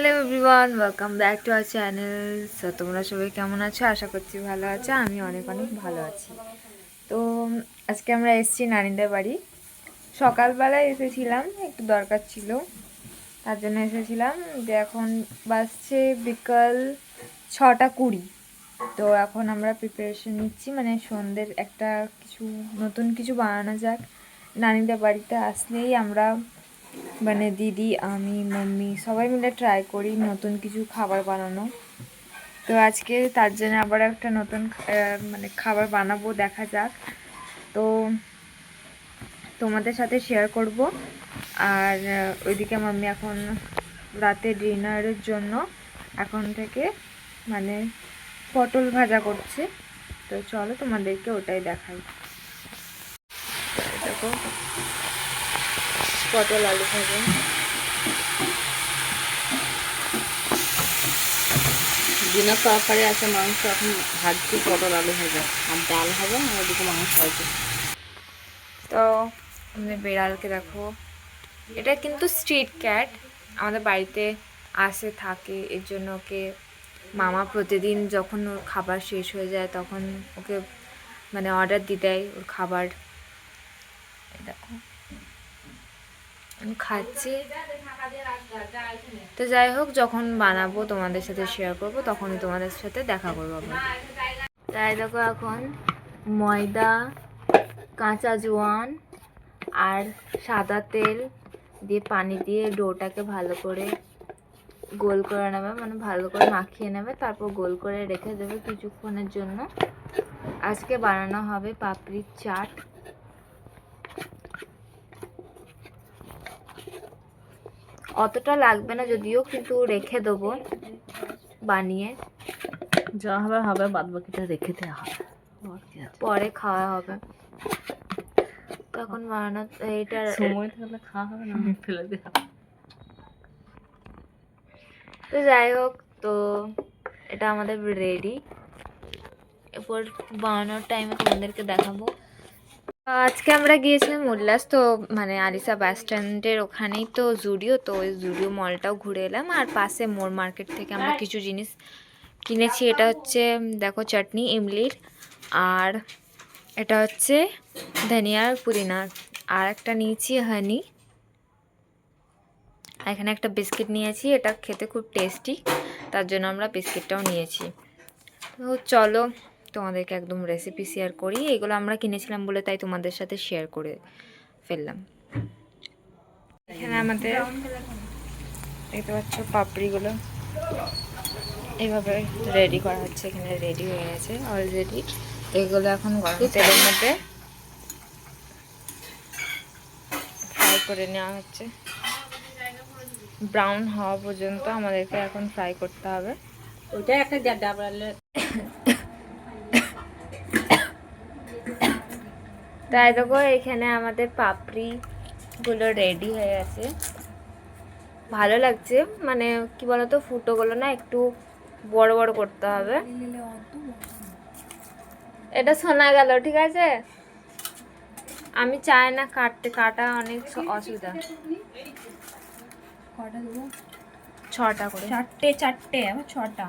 Hello everyone, welcome back to our channel. So তোমরা সবাই কেমন আছো? আশা করছি ভালো আছো। আমি অনেক অনেক ভালো আছি। তো আজকে আমরা এসেছি নানিদের বাড়ি। সকালবেলায় এসেছিলাম, একটু দরকার ছিল, তার জন্য এসেছিলাম। যে এখন বাজছে বিকাল 6:20। তো এখন আমরা প্রিপারেশন নিচ্ছি, মানে সন্ধ্যের একটা কিছু নতুন কিছু বানানো যাক। নানিদের বাড়িতে আসলেই আমরা মানে দিদি, আমি, মাম্মি সবাই মিলে ট্রাই করি নতুন কিছু খাবার বানানো। তো আজকে তার জন্য আবার একটা নতুন মানে খাবার বানাবো, দেখা যাক। তো তোমাদের সাথে শেয়ার করব। আর ওইদিকে মাম্মি এখন রাতে ডিনারের জন্য এখন থেকে মানে পটল ভাজা করছে। তো চলো তোমাদেরকে ওটাই দেখাই। দেখো, পটল আলু ভাজা। দিনের তরকারি আছে, মাংস এখন ভাজছি, পটল আলু ভাজা আর ডাল হবে, আর ওদিকে মাংস আছে। তো আমাদের বিড়ালকে দেখো, এটা কিন্তু স্ট্রিট ক্যাট, আমাদের বাড়িতে আসে থাকে। এর জন্য ওকে মামা প্রতিদিন যখন ওর খাবার শেষ হয়ে যায় তখন ওকে মানে অর্ডার দিয়ে দেয় ওর খাবার। দেখো আমি খাচ্ছি। তো যাই হোক, যখন বানাবো তোমাদের সাথে শেয়ার করব, তখনই তোমাদের সাথে দেখা করবো আবার। তাই দেখো, এখন ময়দা, কাঁচা জোয়ান আর সাদা তেল দিয়ে পানি দিয়ে ডোটাকে ভালো করে গোল করে নেবে, মানে ভালো করে মাখিয়ে নেবে। তারপর গোল করে রেখে দেবে কিছুক্ষণের জন্য। আজকে বানানো হবে পাপড়ির চাট। অতটা লাগবে না যদিও, কিন্তু রেখে দেবো বানিয়ে। যা হবে হবে, বাদ বাকিটা রেখে দেওয়া হবে, পরে খাওয়া হবে। তখন বানানো এইটার সময় থাকলে খাওয়া হবে, না ফেলে দেওয়া। তো যাই হোক, তো এটা আমাদের রেডি। এরপর বানানোর টাইমে তোমাদেরকে দেখাবো। আজকে আমরা গিয়েছিলাম উল্লাস, তো মানে আরিসা বাস স্ট্যান্ডের ওখানেই তো জুডিও, তো ওই জুডিও মলটাও ঘুরে এলাম। আর পাশে মোর মার্কেট থেকে আমরা কিছু জিনিস কিনেছি। এটা হচ্ছে দেখো চাটনি ইমলির, আর এটা হচ্ছে ধনিয়ার পুদিনার, আর একটা নিয়েছি হানি। এখানে একটা বিস্কিট নিয়েছি, এটা খেতে খুব টেস্টি, তার জন্য আমরা বিস্কিটটাও নিয়েছি। তো চলো তোমাদেরকে একদম রেসিপি শেয়ার করি। এগুলো আমরা কিনেছিলাম বলে তাই তোমাদের সাথে শেয়ার করে ফেললাম। এখানে আমাদের দেখতে পাচ্ছ পাপড়িগুলো এইভাবে রেডি করা হচ্ছে। এখানে রেডি হয়ে গেছে অলরেডি। এগুলো এখন গরম তেলের মধ্যে ফ্রাই করে নেওয়া হচ্ছে। ব্রাউন হওয়া পর্যন্ত আমাদেরকে এখন ফ্রাই করতে হবে। ওইটা একটা ডাবলে। তাই দেখো, এখানে আমাদের পাপড়িগুলো রেডি হয়ে গেছে। ভালো লাগছে, মানে কি বলতো, ফুটোগুলো না একটু বড় বড় করতে হবে। এটা শোনা গেল, ঠিক আছে? আমি চাই না কাটা অনেক অসুবিধা। কটা দেবো? 6টা করে, 4টে 4টে, আবার 6টা।